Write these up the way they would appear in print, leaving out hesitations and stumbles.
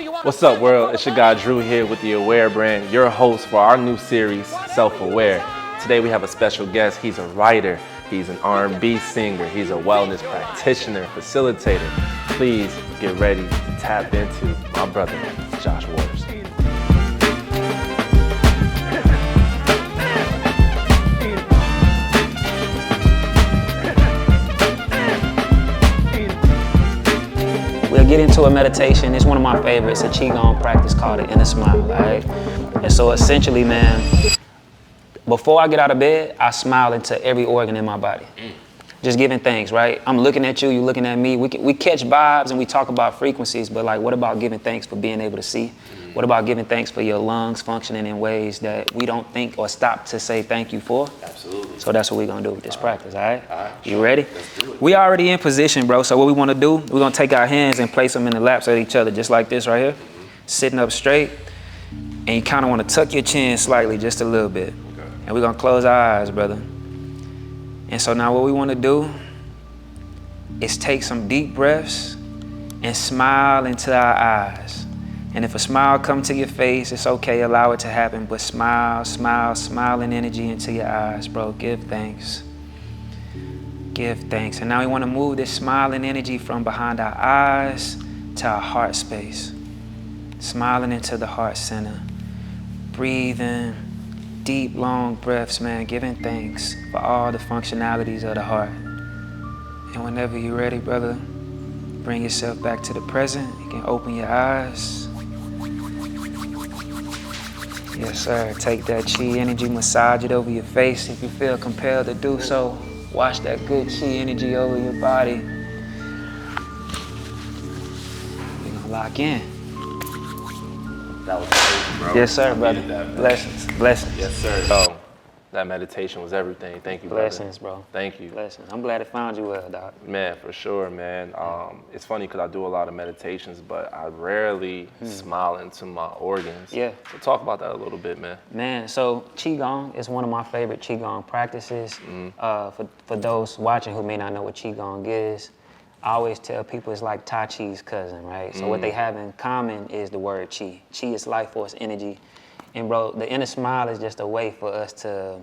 What's up, world? It's your guy Drew here with the Aware brand, your host for our new series, Self-Aware. Today we have a special guest. He's a writer, he's an R&B singer, he's a wellness practitioner, facilitator. Please get ready to tap into my brother, Josh Waters. We'll get into a meditation. It's one of my favorites, a Qigong practice called the Inner Smile, all right? And so essentially, man, before I get out of bed, I smile into every organ in my body. Just giving thanks, right? I'm looking at you, you're looking at me. We catch vibes and we talk about frequencies, but like, what about giving thanks for being able to see? What about giving thanks for your lungs functioning in ways that we don't think or stop to say thank you for? Absolutely. So that's what we're gonna do with this practice, all right? All right. You ready? Let's do it. We already in position, bro. So what we wanna do, we're gonna take our hands and place them in the laps of each other, just like this right here. Sitting up straight. And you kinda wanna tuck your chin slightly, just a little bit. Okay. And we're gonna close our eyes, brother. And so now what we wanna do is take some deep breaths and smile into our eyes. And if a smile comes to your face, it's okay, allow it to happen, but smile, smile, smiling energy into your eyes, bro. Give thanks. Give thanks. And now we want to move this smiling energy from behind our eyes to our heart space. Smiling into the heart center. Breathing, deep, long breaths, man, giving thanks for all the functionalities of the heart. And whenever you're ready, brother, bring yourself back to the present. You can open your eyes. Yes, sir. Take that chi energy, massage it over your face if you feel compelled to do so. Wash that good chi energy over your body. We're gonna lock in. That was amazing, bro. Yes, sir, brother. That, Blessings, blessings. Yes, sir. So, that meditation was everything. Thank you, brother. Blessings, bro. Thank you. Blessings. I'm glad it found you well, Doc. Man, for sure, man. It's funny because I do a lot of meditations, but I rarely smile into my organs. Yeah. So talk about that a little bit, man. Man, so Qigong is one of my favorite Qigong practices. For those watching who may not know what Qigong is, I always tell people it's like Tai Chi's cousin, right? So what they have in common is the word Qi. Qi is life force energy. And bro, the inner smile is just a way for us to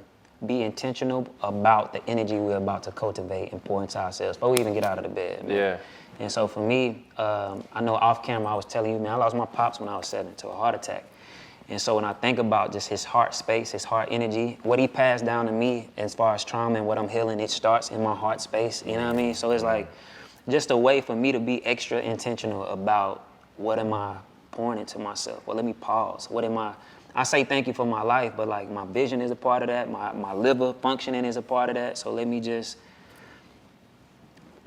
be intentional about the energy we're about to cultivate and pour into ourselves before we even get out of the bed, man. Yeah. And so for me, I know off camera I was telling you, man, I lost my pops when I was 7 to a heart attack. And so when I think about just his heart space, his heart energy, what he passed down to me as far as trauma and what I'm healing, it starts in my heart space, you know what I mean? So it's like just a way for me to be extra intentional about what am I pouring into myself? Well, let me pause. What am I say thank you for my life, but like my vision is a part of that, my liver functioning is a part of that, so let me just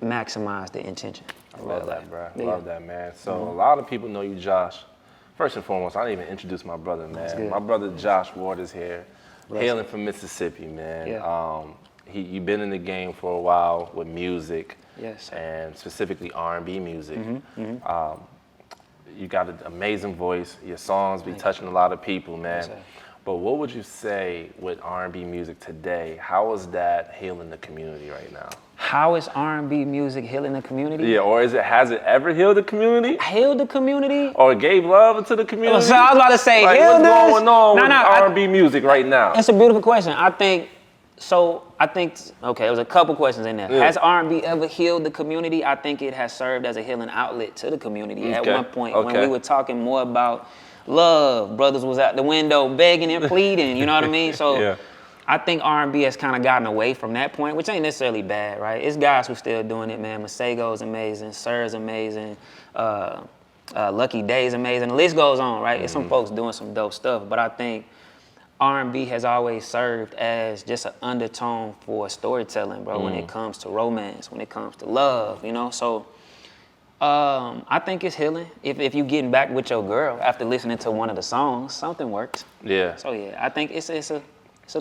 maximize the intention. I love that, bro. Yeah. Love that, man. So a lot of people know you, Josh. First and foremost, I didn't even introduce my brother, man. My brother Josh Waters here, hailing from Mississippi, man. Yeah. You've been in the game for a while with music, Yes, sir. and specifically R&B music. You got an amazing voice. Your songs be touching a lot of people, man. Yes, sir. But what would you say with R&B music today? How is that healing the community right now? How is R&B music healing the community? Yeah, or has it ever healed the community? Healed the community? Or gave love to the community? So I was about to say, like, healed what's us? going on with I- R&B music right now? That's a beautiful question. Okay, there was a couple questions in there. Yeah. Has R&B ever healed the community? I think it has served as a healing outlet to the community at one point when we were talking more about love. Brothers was out the window begging and pleading, you know what I mean? So Yeah. I think R&B has kind of gotten away from that point, which ain't necessarily bad, right? It's guys who still doing it, man. Masego's amazing, Sir's amazing, Lucky Day's amazing. The list goes on, right? There's some folks doing some dope stuff, but I think R&B has always served as just an undertone for storytelling, bro, when it comes to romance, when it comes to love, you know? So I think it's healing. If you getting back with your girl after listening to one of the songs, something works. Yeah. So yeah, I think it's a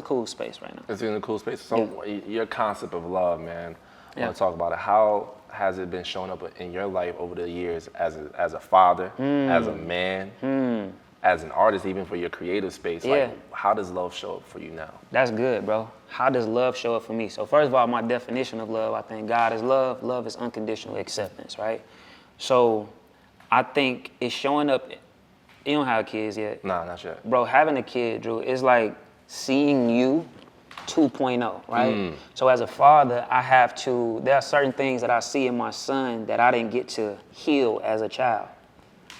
cool space right now. It's in a cool space. So your concept of love, man, I Yeah. want to talk about it. How has it been showing up in your life over the years as a father, as a man, as an artist, even for your creative space? Yeah. Like, how does love show up for you now? That's good, bro. How does love show up for me? So first of all, my definition of love, I think God is love. Love is unconditional acceptance, right? So I think it's showing up. You don't have kids yet. Nah, not yet. Bro, having a kid, Drew, is like seeing you 2.0, right? So as a father, there are certain things that I see in my son that I didn't get to heal as a child.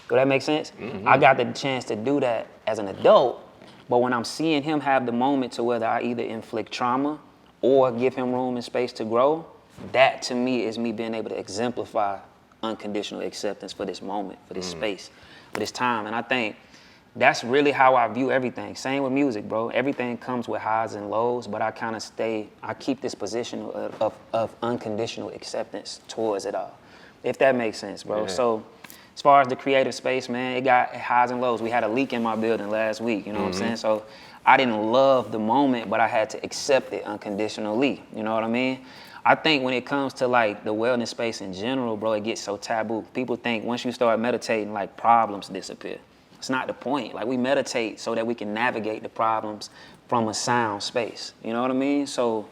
Does that make sense? I got the chance to do that as an adult, but when I'm seeing him have the moment to whether I either inflict trauma or give him room and space to grow, that to me is me being able to exemplify unconditional acceptance for this moment, for this space, for this time. And I think that's really how I view everything. Same with music, bro. Everything comes with highs and lows, but I keep this position of unconditional acceptance towards it all, if that makes sense, bro. Yeah. So as far as the creative space, man, it got highs and lows. We had a leak in my building last week, you know what I'm saying? So I didn't love the moment, but I had to accept it unconditionally, you know what I mean? I think when it comes to like the wellness space in general, bro, it gets so taboo. People think once you start meditating, like problems disappear. It's not the point. Like we meditate so that we can navigate the problems from a sound space. You know what I mean? So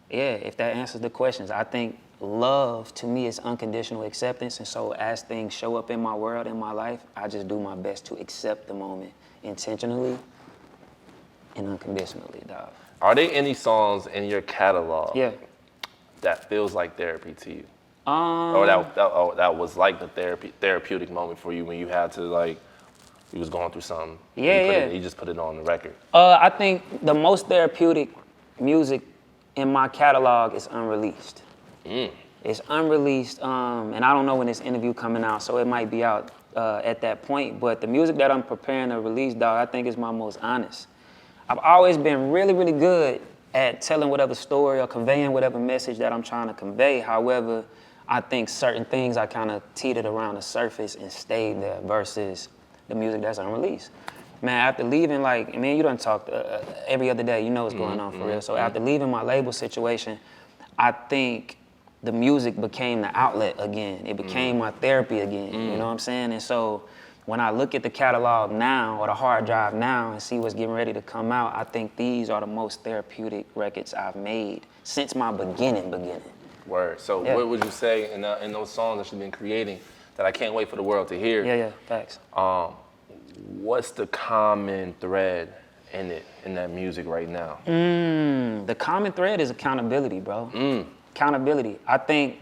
yeah, if that answers the questions, I think love to me is unconditional acceptance. And so as things show up in my world, in my life, I just do my best to accept the moment intentionally and unconditionally, dog. Are there any songs in your catalog that feels like therapy to you? Or that was like the therapeutic moment for you when you had to like, you was going through something. You just put it on the record. I think the most therapeutic music in my catalog is unreleased. It's unreleased, and I don't know when this interview coming out, so it might be out at that point. But the music that I'm preparing to release, dog, I think is my most honest. I've always been really, really good at telling whatever story or conveying whatever message that I'm trying to convey. However, I think certain things I kind of teetered around the surface and stayed there versus the music that's unreleased. Man, after leaving, like, man, you done talk every other day, you know what's going on for real. So after leaving my label situation, I think the music became the outlet again. It became my therapy again, you know what I'm saying? And so when I look at the catalog now or the hard drive now and see what's getting ready to come out, I think these are the most therapeutic records I've made since my beginning. Word. So what would you say in those songs that you've been creating that I can't wait for the world to hear? Yeah, facts. What's the common thread in that music right now? The common thread is accountability, bro. Accountability. I think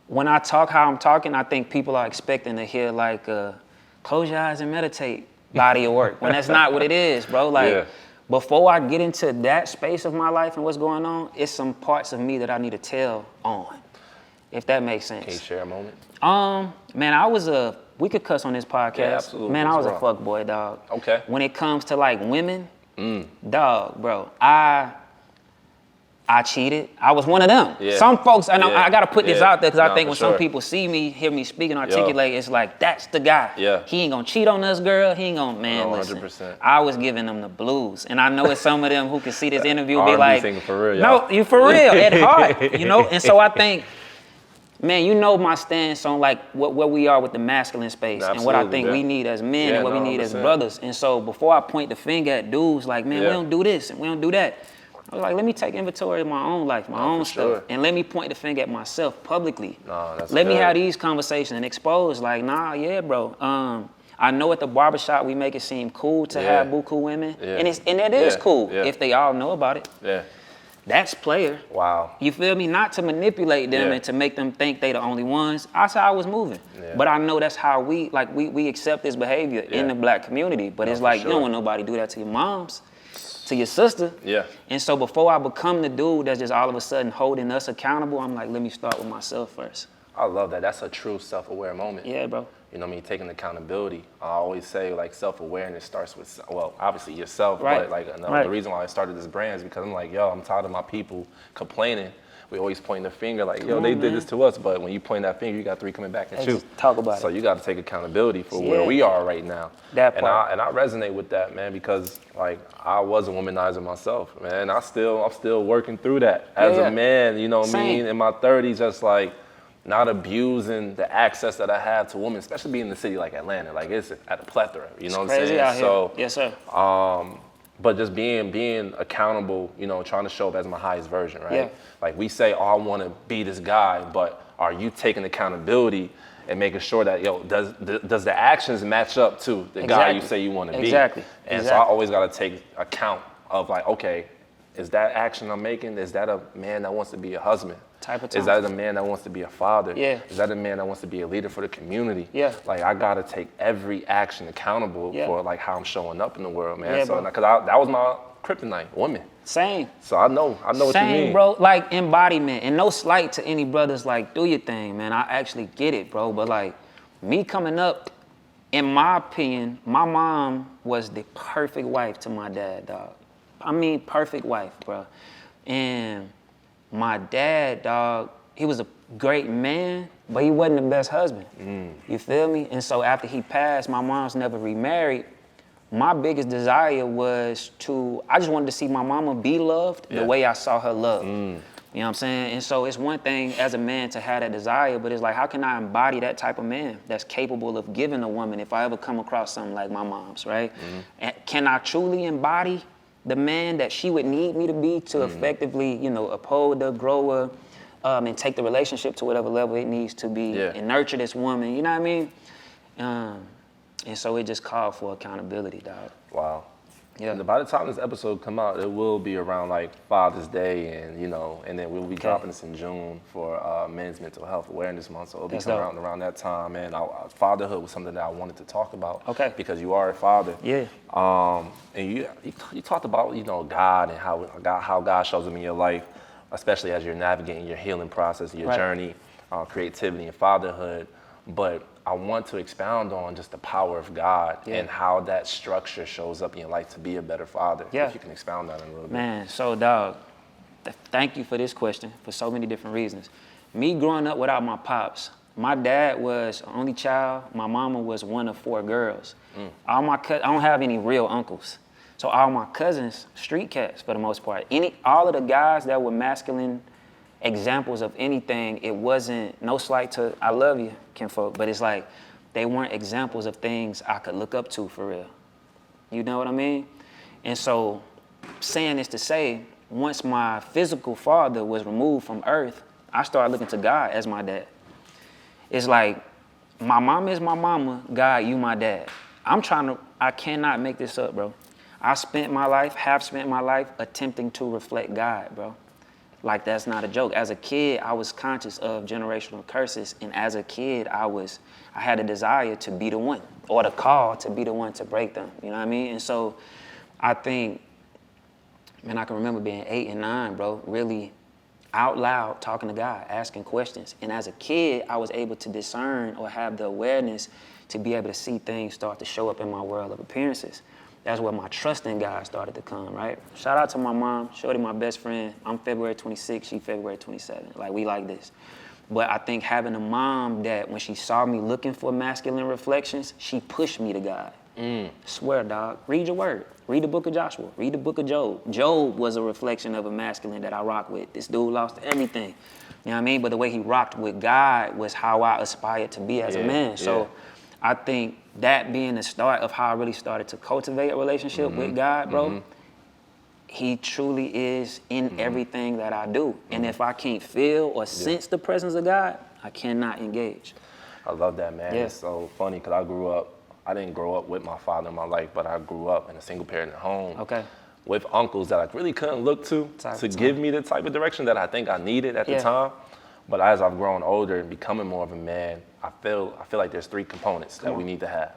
when I talk how I'm talking, I think people are expecting to hear like, close your eyes and meditate body of work, when that's not what it is, bro. Like, before I get into that space of my life and what's going on, it's some parts of me that I need to tell on, if that makes sense. Can you share a moment? Man, we could cuss on this podcast. Yeah, absolutely. Man, I was a fuckboy, dog. Okay. When it comes to like women, dog, bro, I cheated. I was one of them. Yeah. Some folks, I know I gotta put this out there because I think when some people see me, hear me speak and articulate, it's like, that's the guy. Yeah. He ain't gonna cheat on us, girl. He ain't gonna, man, listen. 100%. I was giving them the blues. And I know it's some of them who can see this interview be like, for real, y'all. No, you for real, at heart, you know? And so I think, man, you know my stance on like where we are with the masculine space. Absolutely, and what I think we need as men and what we need as brothers. And so before I point the finger at dudes like, man, we don't do this and we don't do that, I was like, let me take inventory of my own life, my own stuff, and let me point the finger at myself publicly. Let me have these conversations and expose, like, bro. I know at the barbershop we make it seem cool to have buku women, and it is cool if they all know about it. Yeah. That's player. Wow. You feel me? Not to manipulate them and to make them think they the only ones. That's how I was moving. Yeah. But I know that's how we accept this behavior in the black community. But it's like, you don't want nobody to do that to your moms, to your sister. Yeah. And so before I become the dude that's just all of a sudden holding us accountable, I'm like, let me start with myself first. I love that. That's a true self-aware moment. Yeah, bro. You know what I mean? Taking accountability. I always say like self-awareness starts with, well, obviously yourself, but like the reason why I started this brand is because I'm like, yo, I'm tired of my people complaining. We always point the finger like, yo, they did this to us. But when you point that finger, you got three coming back at you. Talk about it. So you got to take accountability for where we are right now. That part. And I resonate with that, man, because like I was a womanizer myself, man. I'm still working through that as a man. You know what I mean? In my 30s, just like not abusing the access that I have to women, especially being in the city like Atlanta. Like it's at a plethora. You know what I'm saying? Out here. So yes, sir. But just being accountable, you know, trying to show up as my highest version, right? Yeah. Like we say, oh, I want to be this guy, but are you taking accountability and making sure that, does the actions match up to the guy you say you want to be? Exactly. And so I always got to take account of like, okay, is that action I'm making, is that a man that wants to be a husband? Type of time. Is that a man that wants to be a father? Yeah. Is that a man that wants to be a leader for the community? Yeah. Like, I got to take every action accountable for like how I'm showing up in the world, man. Yeah, so, bro. because that was my kryptonite, women. Same. So I know what you mean. Same, bro. Like embodiment, and no slight to any brothers. Like, do your thing, man. I actually get it, bro. But like, me coming up, in my opinion, my mom was the perfect wife to my dad, dog. I mean, perfect wife, bro. And my dad, dog, he was a great man, but he wasn't the best husband. You feel me? And so after he passed, my mom's never remarried. My biggest desire was I just wanted to see my mama be loved the way I saw her loved. You know what I'm saying? And so it's one thing as a man to have that desire, but it's like, how can I embody that type of man that's capable of giving a woman if I ever come across something like my mom's, right? And can I truly embody the man that she would need me to be to effectively, uphold her, grow her, and take the relationship to whatever level it needs to be and nurture this woman, you know what I mean? And so it just called for accountability, dog. Wow. Yeah. And by the time this episode come out, it will be around like Father's Day, and and then we'll be dropping this in June for Men's Mental Health Awareness Month. So it'll be coming around that time. And fatherhood was something that I wanted to talk about. Okay. Because you are a father. Yeah. And you talked about God and how God shows up in your life, especially as you're navigating your healing process, your journey, creativity, and fatherhood. But I want to expound on just the power of God and how that structure shows up in your life to be a better father. Yeah. If you can expound on that a little bit. Man, so dog, thank you for this question for so many different reasons. Me growing up without my pops, my dad was the only child, my mama was one of 4 girls. I don't have any real uncles. So all my cousins, street cats for the most part. All of the guys that were masculine examples of anything, it wasn't, no slight to, I love you, kinfolk, but it's like, they weren't examples of things I could look up to for real. You know what I mean? And so, saying this to say, once my physical father was removed from earth, I started looking to God as my dad. It's like, my mama is my mama, God, you my dad. I cannot make this up, bro. have spent my life attempting to reflect God, bro. Like, that's not a joke. As a kid, I was conscious of generational curses, and as a kid, I had a desire to be the one, or the call to be the one to break them, you know what I mean? And so I think, man, I can remember being 8 and 9, bro, really out loud talking to God, asking questions. And as a kid, I was able to discern or have the awareness to be able to see things start to show up in my world of appearances. That's where my trust in God started to come, right? Shout out to my mom, Shorty, my best friend. I'm February 26, she February 27. Like, we like this. But I think having a mom that when she saw me looking for masculine reflections, she pushed me to God. Swear, dog. Read your word. Read the book of Joshua. Read the book of Job. Job was a reflection of a masculine that I rock with. This dude lost everything. You know what I mean? But the way he rocked with God was how I aspired to be as a man. So I think that being the start of how I really started to cultivate a relationship with God, bro, he truly is in everything that I do. And if I can't feel or sense the presence of God, I cannot engage. I love that, man. Yeah. It's so funny because I didn't grow up with my father in my life, but I grew up in a single parent home with uncles that I really couldn't look to give me the type of direction that I think I needed at the time. But as I've grown older and becoming more of a man, I feel like there's 3 components that we need to have.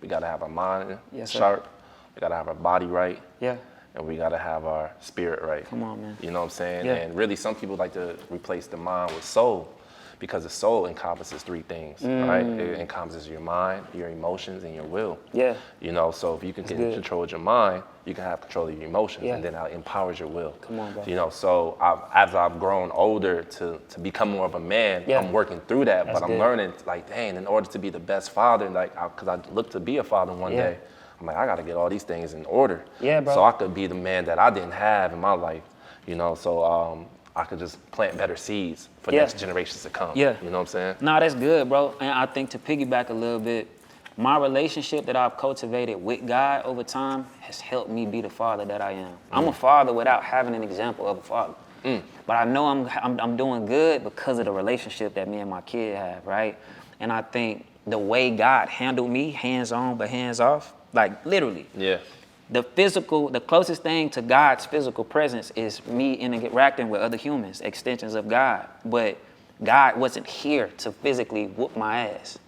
We gotta have our mind sharp, we gotta have our body right, and we gotta have our spirit right. Come on, man. You know what I'm saying? And really, some people like to replace the mind with soul, because the soul encompasses 3 things, right? It encompasses your mind, your emotions, and your will. You know, so if you can get control of your mind, you can have control of your emotions, and then that empowers your will. Come on, bro. You know, so as I've grown older to become more of a man, I'm working through that, but I'm learning, like, dang, in order to be the best father, like, because I look to be a father one day, I'm like, I got to get all these things in order, bro. so I could be the man that I didn't have in my life, you know, so I could just plant better seeds for next generations to come. You know what I'm saying? Nah, that's good, bro. And I think to piggyback a little bit, my relationship that I've cultivated with God over time has helped me be the father that I am. I'm a father without having an example of a father. But I know I'm doing good because of the relationship that me and my kid have, right? And I think the way God handled me, hands on but hands off, like literally. Yeah. The closest thing to God's physical presence is me interacting with other humans, extensions of God. But God wasn't here to physically whoop my ass.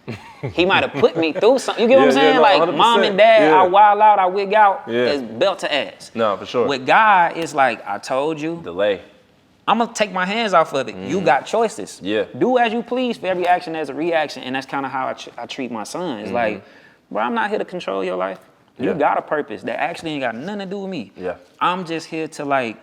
He might have put me through something. You get what I'm saying? No, like 100%. mom and dad, I wild out, I wig out, Yeah. is belt to ass. No, for sure. With God, it's like, I told you. Delay. I'm gonna take my hands off of it. You got choices. Yeah. Do as you please. For every action, there's a reaction. And that's kind of how I treat my son. It's like, bro, I'm not here to control your life. You got a purpose that actually ain't got nothing to do with me. Yeah. I'm just here to like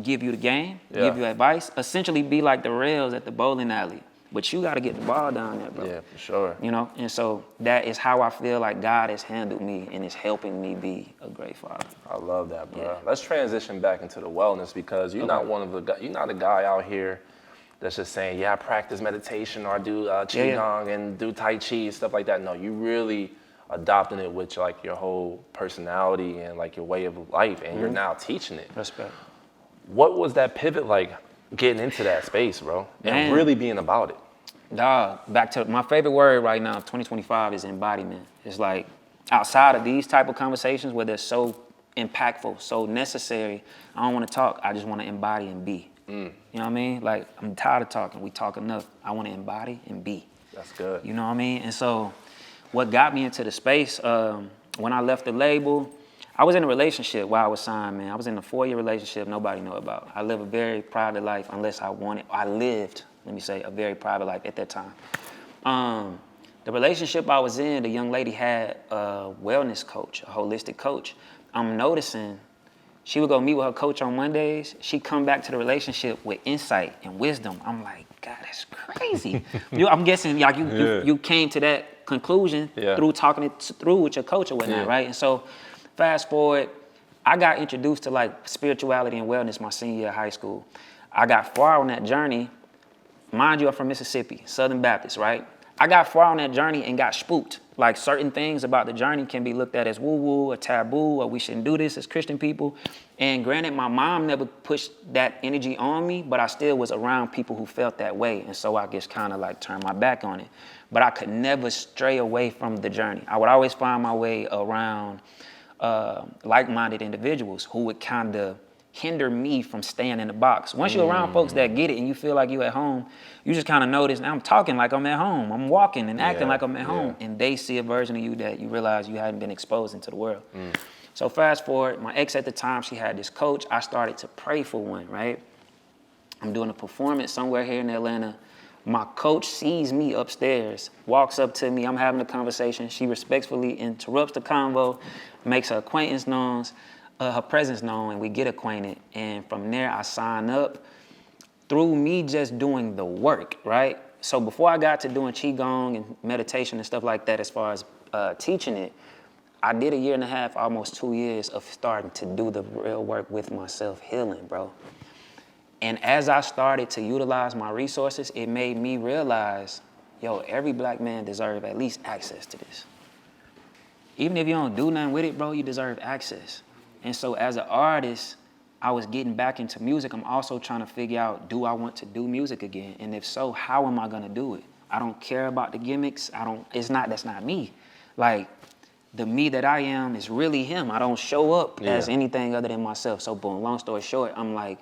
give you the game, give you advice, essentially be like the rails at the bowling alley. But you got to get the ball down there, bro. Yeah, for sure. You know, and so that is how I feel like God has handled me and is helping me be a great father. I love that, bro. Yeah. Let's transition back into the wellness, because you're not you're not a guy out here that's just saying, yeah, I practice meditation or I do qigong and do tai chi, stuff like that. No, you really adopting it with like your whole personality and like your way of life, and you're now teaching it. Respect. What was that pivot like, getting into that space, bro, and really being about it? Dog, back to my favorite word right now, 2025, is embodiment. It's like outside of these type of conversations where they're so impactful, so necessary, I don't want to talk. I just want to embody and be. You know what I mean? Like, I'm tired of talking. We talk enough. I want to embody and be. That's good. You know what I mean? And so what got me into the space, when I left the label, I was in a relationship while I was signed, man. I was in a 4-year relationship nobody knew about. I live a very private life unless I wanted. I lived, let me say, a very private life at that time. The relationship I was in, the young lady had a wellness coach, a holistic coach. I'm noticing she would go meet with her coach on Mondays. She'd come back to the relationship with insight and wisdom. I'm like, God, that's crazy. I'm guessing like you came to that conclusion through talking it through with your coach or whatnot, right? And so fast forward, I got introduced to like spirituality and wellness my senior year of high school. I got far on that journey. Mind you, I'm from Mississippi, Southern Baptist, right? I got far on that journey and got spooked. Like certain things about the journey can be looked at as woo-woo or taboo, or we shouldn't do this as Christian people. And granted, my mom never pushed that energy on me, but I still was around people who felt that way. And so I just kind of like turned my back on it. But I could never stray away from the journey. I would always find my way around like-minded individuals who would kind of hinder me from staying in the box. Once you're around folks that get it and you feel like you're at home, you just kind of notice, now I'm talking like I'm at home. I'm walking and acting like I'm at home. And they see a version of you that you realize you hadn't been exposed into the world. So fast forward, my ex at the time, she had this coach. I started to pray for one, right? I'm doing a performance somewhere here in Atlanta. My coach sees me upstairs, walks up to me. I'm having a conversation. She respectfully interrupts the convo, makes her acquaintance known, her presence known, and we get acquainted. And from there, I sign up through me just doing the work, right? So before I got to doing qigong and meditation and stuff like that, as far as teaching it, I did 1.5 years, almost 2 years of starting to do the real work with myself, healing, bro. And as I started to utilize my resources, it made me realize, yo, every black man deserves at least access to this. Even if you don't do nothing with it, bro, you deserve access. And so as an artist, I was getting back into music. I'm also trying to figure out, do I want to do music again? And if so, how am I gonna do it? I don't care about the gimmicks. That's not me. Like, the me that I am is really him. I don't show up as anything other than myself. So boom, long story short, I'm like,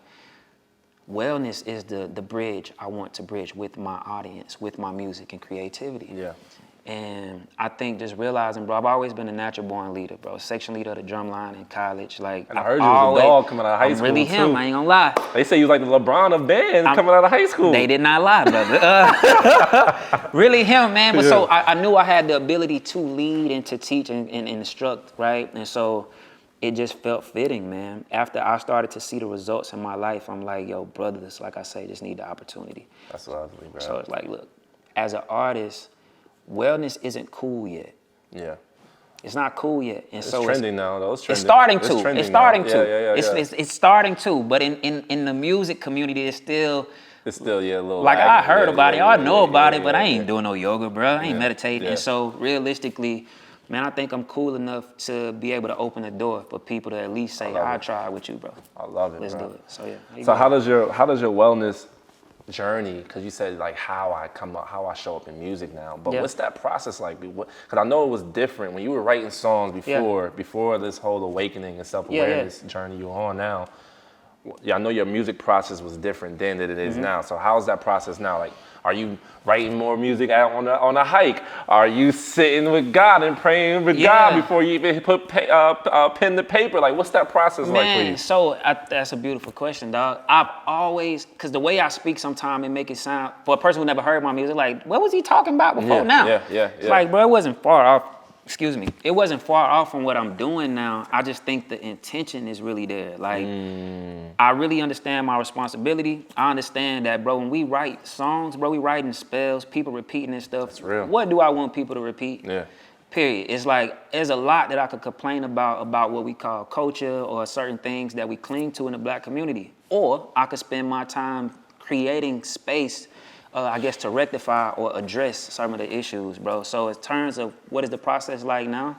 wellness is the bridge I want to bridge with my audience, with my music and creativity. Yeah. And I think just realizing, bro, I've always been a natural born leader, bro. Section leader of the drum line in college. Like, and I heard you was a dog coming out of high school. I'm really him, I ain't gonna lie. They say you was like the LeBron of bands coming out of high school. They did not lie, brother. Really him, man. But so I knew I had the ability to lead and to teach and instruct, right? And so it just felt fitting, man. After I started to see the results in my life, I'm like, yo, brothers, like I say, just need the opportunity. That's lovely, bro. So it's like, look, as an artist, wellness isn't cool yet. Yeah. It's not cool yet. And it's so trending now, though. It's starting to. It's starting to. Yeah. It's starting to. But in the music community, it's still a little like I heard about it, I know about it, but I ain't doing no yoga, bro. I ain't meditating. And so realistically, man, I think I'm cool enough to be able to open the door for people to at least say, I'll try with you, bro. I love it, Let's bro. do it. So yeah. So how does your wellness journey, because you said like how I show up in music now, but Yeah. what's that process like? Because I know it was different when you were writing songs before this whole awakening and self-awareness journey you're on now. Yeah, I know your music process was different then than it is now. So how's that process now? Like, are you writing more music out on a hike? Are you sitting with God and praying with God before you even put pen to paper? Like, what's that process like for you? So that's a beautiful question, dog. I've always, because the way I speak sometimes, it make it sound, for a person who never heard my music, like, what was he talking about before now? It's like, bro, it wasn't far off. Excuse me. It wasn't far off from what I'm doing now. I just think the intention is really there. Like, I really understand my responsibility. I understand that, bro, when we write songs, bro, we writing spells, people repeating and stuff. That's real. What do I want people to repeat? Yeah. Period. It's like, there's a lot that I could complain about what we call culture or certain things that we cling to in the Black community. Or I could spend my time creating space, I guess, to rectify or address some of the issues, bro. So in terms of what is the process like now,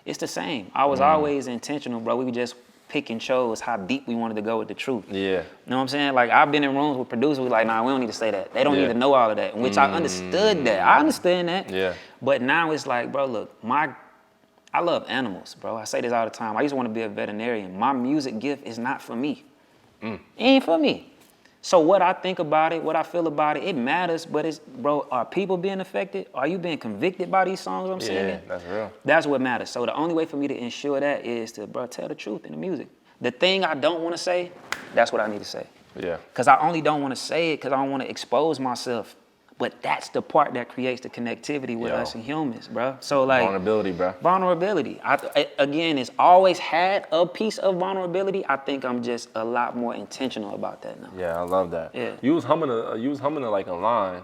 it's the same. I was always intentional, bro. We would just pick and chose how deep we wanted to go with the truth. Yeah. You know what I'm saying? Like, I've been in rooms with producers who like, nah, we don't need to say that. They don't need to know all of that, which I understood that. I understand that. Yeah. But now it's like, bro, look, I love animals, bro. I say this all the time. I used to want to be a veterinarian. My music gift is not for me. It ain't for me. So what I think about it, what I feel about it, it matters, but it's, bro, are people being affected? Are you being convicted by these songs I'm singing? Yeah, that's real. That's what matters. So the only way for me to ensure that is to, bro, tell the truth in the music. The thing I don't want to say, that's what I need to say. Yeah. Because I only don't want to say it because I don't want to expose myself. But that's the part that creates the connectivity with us and humans, bro. So like vulnerability, bro. Vulnerability. Again, it's always had a piece of vulnerability. I think I'm just a lot more intentional about that now. Yeah, I love that. Yeah. You was humming like a line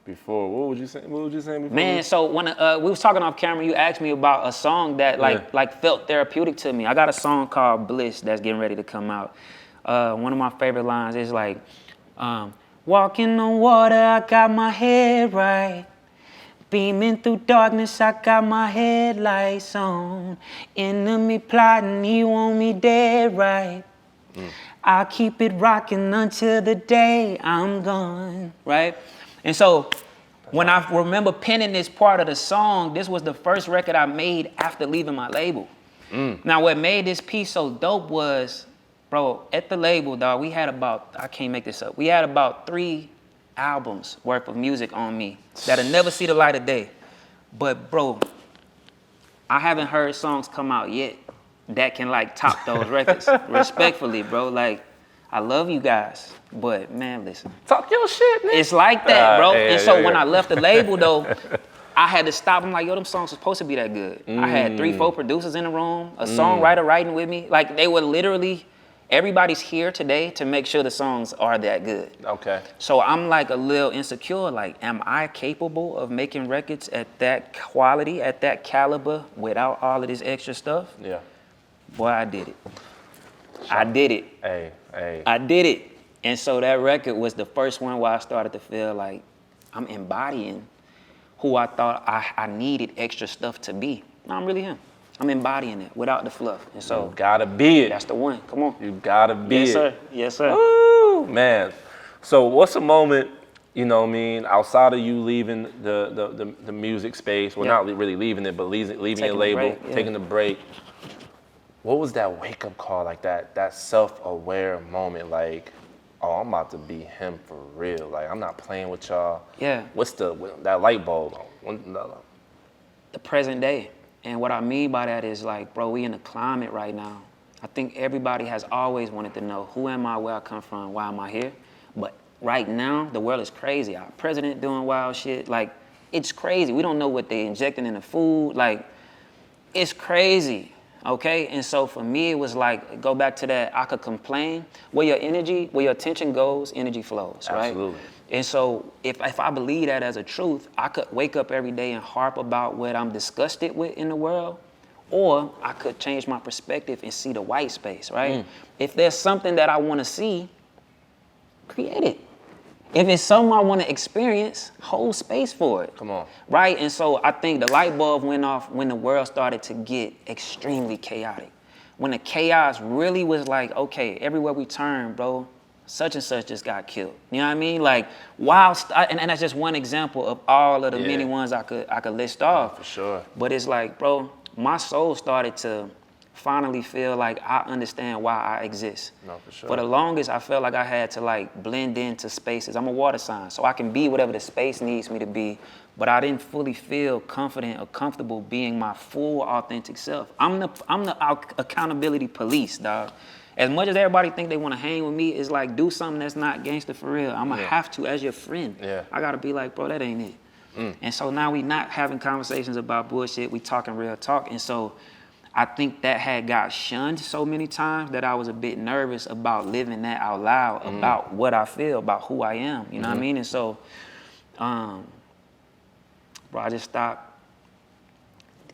before. What was you saying? What was you saying before? Man, so when we was talking off camera, you asked me about a song that like felt therapeutic to me. I got a song called Bliss that's getting ready to come out. One of my favorite lines is like, walking on water, I got my head right. Beaming through darkness, I got my headlights on. Enemy plotting, he want me dead right. I'll keep it rocking until the day I'm gone, right? And so when I remember penning this part of the song, this was the first record I made after leaving my label. Now what made this piece so dope was, bro, at the label, dog, we had about, I can't make this up, we had about 3 albums worth of music on me that'll never see the light of day. But bro, I haven't heard songs come out yet that can like top those records. Respectfully, bro, like, I love you guys, but man, listen. Talk your shit, man. It's like that, bro. And so when I left the label though, I had to stop. I'm like, yo, them songs are supposed to be that good. I had 3-4 producers in the room, a songwriter writing with me. Like, they were literally, everybody's here today to make sure the songs are that good. Okay. So I'm like a little insecure, like, am I capable of making records at that quality, at that caliber, without all of this extra stuff? Yeah. Boy, I did it. I did it. Hey. I did it. And so that record was the first one where I started to feel like I'm embodying who I thought I needed extra stuff to be. No, I'm really him. I'm embodying it without the fluff. And so you gotta be it. That's the one. Come on. You gotta be it. Yes, sir. Yes, sir. Woo, man. So what's a moment, you know what I mean, outside of you leaving the music space, well, not really leaving it, but leaving your label, taking a break. What was that wake-up call, like that self-aware moment, like, oh, I'm about to be him for real. Like, I'm not playing with y'all. Yeah. What's that light bulb? The present day. And what I mean by that is like, bro, we in a climate right now. I think everybody has always wanted to know, who am I, where I come from, why am I here? But right now, the world is crazy. Our president doing wild shit. Like, it's crazy. We don't know what they injecting in the food. Like, it's crazy. Okay, and so for me, it was like, go back to that, I could complain. Where your attention goes, energy flows, right? Absolutely. And so if I believe that as a truth, I could wake up every day and harp about what I'm disgusted with in the world, or I could change my perspective and see the white space, right? If there's something that I want to see, create it. If it's something I want to experience, hold space for it. Come on. Right? And so I think the light bulb went off when the world started to get extremely chaotic. When the chaos really was like, okay, everywhere we turn, bro, such and such just got killed. You know what I mean? Like, wow, and that's just one example of all of the many ones I could list off. For sure. But it's like, bro, my soul started to finally feel like I understand why I exist. No, for sure. For the longest, I felt like I had to like blend into spaces. I'm a water sign, so I can be whatever the space needs me to be, but I didn't fully feel confident or comfortable being my full authentic self. I'm the accountability police, dog. As much as everybody think they want to hang with me, it's like, do something that's not gangster for real. I'm gonna have to, as your friend. Yeah. I gotta be like, bro, that ain't it. And so now we not having conversations about bullshit, we talking real talk. And so I think that had got shunned so many times that I was a bit nervous about living that out loud, about what I feel, about who I am, you know what I mean? And so, bro, I just stopped.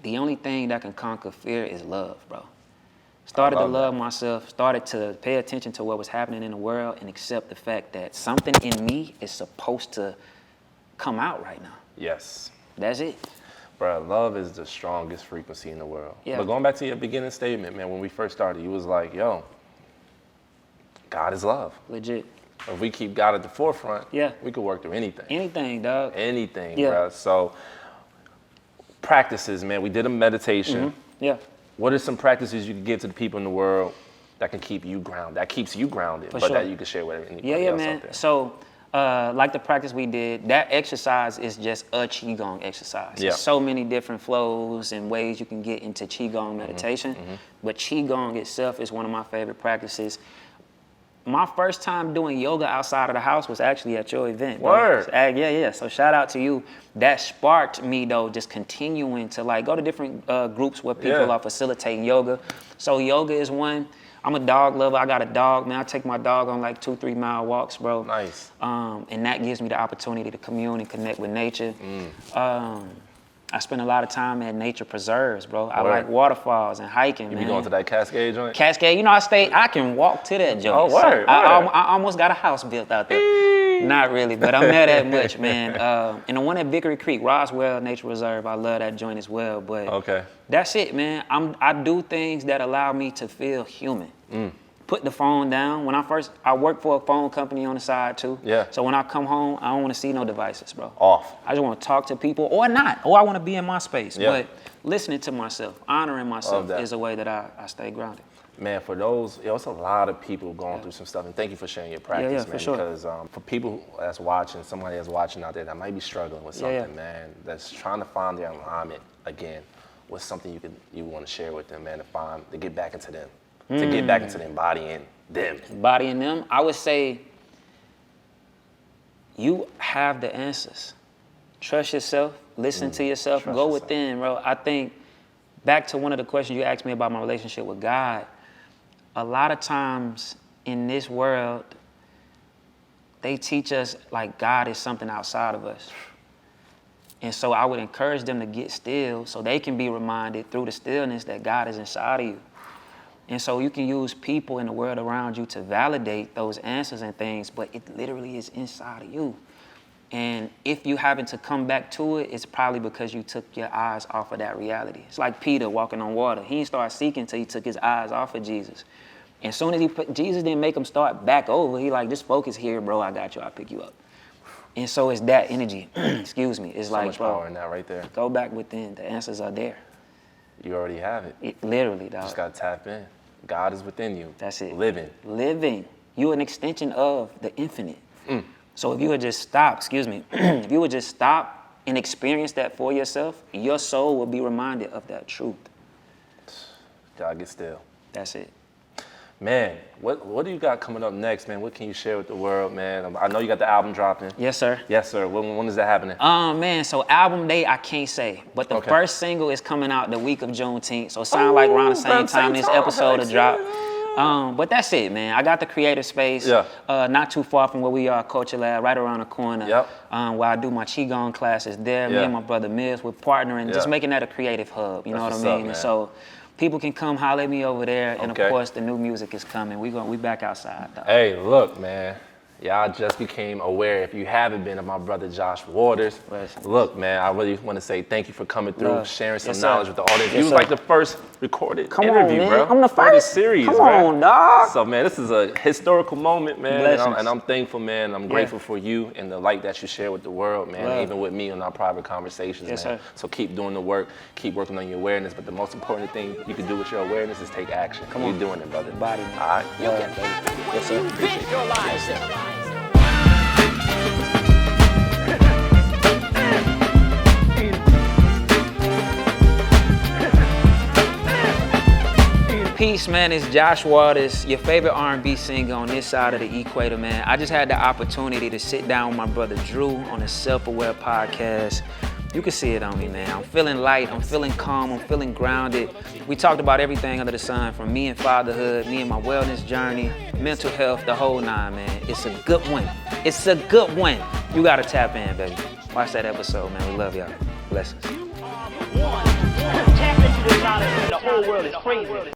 The only thing that can conquer fear is love, bro. Started to love myself, started to pay attention to what was happening in the world and accept the fact that something in me is supposed to come out right now. Yes. That's it. Bro, love is the strongest frequency in the world. Yeah. But going back to your beginning statement, man, when we first started, you was like, yo, God is love. Legit. If we keep God at the forefront, we could work through anything. Anything, dog. Anything, bro. So practices, man, we did a meditation. Yeah. What are some practices you could give to the people in the world that can keep you grounded, that keeps you grounded, but that you can share with anybody else out there? So, like the practice we did, that exercise is just a Qigong exercise. There's so many different flows and ways you can get into Qigong meditation, but Qigong itself is one of my favorite practices. My first time doing yoga outside of the house was actually at your event. Word. Yeah. So shout out to you. That sparked me though, just continuing to like go to different groups where people are facilitating yoga. So yoga is one. I'm a dog lover. I got a dog, man. I take my dog on like 2-3 mile walks, bro. Nice. And that gives me the opportunity to commune and connect with nature. I spend a lot of time at nature preserves, bro. I like waterfalls and hiking, man. You be going to that Cascade joint? Cascade, you know, I can walk to that joint. Oh, word. I almost got a house built out there. Not really, but I'm there that much, man. And the one at Vickery Creek, Roswell Nature Reserve, I love that joint as well. But that's it, man. I do things that allow me to feel human. Put the phone down. When I work for a phone company on the side too. Yeah. So when I come home, I don't want to see no devices, bro. Off. I just want to talk to people or not, or I want to be in my space. Yeah. But listening to myself, honoring myself is a way that I stay grounded. Man, for those, it's a lot of people going through some stuff, and thank you for sharing your practice, man. For sure. Because for people that's watching, somebody that's watching out there that might be struggling with something, man, that's trying to find their alignment again, what's something you want to share with them, man, to get back into them? To get back into embodying them. Embodying them, I would say you have the answers. Trust yourself, listen to yourself, go within, bro. I think back to one of the questions you asked me about my relationship with God, a lot of times in this world, they teach us like God is something outside of us. And so I would encourage them to get still so they can be reminded through the stillness that God is inside of you. And so you can use people in the world around you to validate those answers and things, but it literally is inside of you. And if you happen to come back to it, it's probably because you took your eyes off of that reality. It's like Peter walking on water. He didn't start seeking until he took his eyes off of Jesus. And as soon as Jesus didn't make him start back over, he like, just focus here, bro, I got you, I'll pick you up. And so it's that energy, excuse me. It's so like, much power in that right there. Go back within, the answers are there. You already have it. Literally, dog. Just gotta tap in. God is within you. That's it. Living. You're an extension of the infinite. So if you would just stop, if you would just stop and experience that for yourself, your soul will be reminded of that truth. God, get still. That's it. Man, what do you got coming up next, man? What can you share with the world, man? I know you got the album dropping. Yes, sir. Yes, sir. When is that happening? Man, so album date, I can't say. But the first single is coming out the week of Juneteenth. So it sounds like around the same time this episode will drop. But that's it, man. I got the creative space, not too far from where we are, Culture Lab, right around the corner, where I do my Qigong classes there. Me and my brother Mills, we're partnering, just making that a creative hub, you know what I mean? And so people can come holler at me over there, and of course the new music is coming. We back outside, though. Hey, look, man. Y'all just became aware, if you haven't been, of my brother Josh Waters. Look, man, I really want to say thank you for coming through, sharing some knowledge with the audience. You was like the first recorded Come on, interview, man. bro. I'm the For this first. series, Come bro. on, dog. So, man, this is a historical moment, man. And I'm thankful, man. I'm grateful for you and the light that you share with the world, man. And even with me in our private conversations, Yes, man. sir. So keep doing the work. Keep working on your awareness. But the most important thing you can do with your awareness is take action. Come on. You're doing it, brother. Body, man. All right? You can. Yes, sir. Appreciate it. Yes, sir. Peace, man. It's Josh Waters, your favorite R&B singer on this side of the equator, man. I just had the opportunity to sit down with my brother Drew on a Self-Aware podcast. You can see it on me, man. I'm feeling light, I'm feeling calm, I'm feeling grounded. We talked about everything under the sun, from me and fatherhood, me and my wellness journey, mental health, the whole nine, man. It's a good one. It's a good one. You gotta tap in, baby. Watch that episode, man. We love y'all. Blessings. Tap into this knowledge and the whole world is crazy.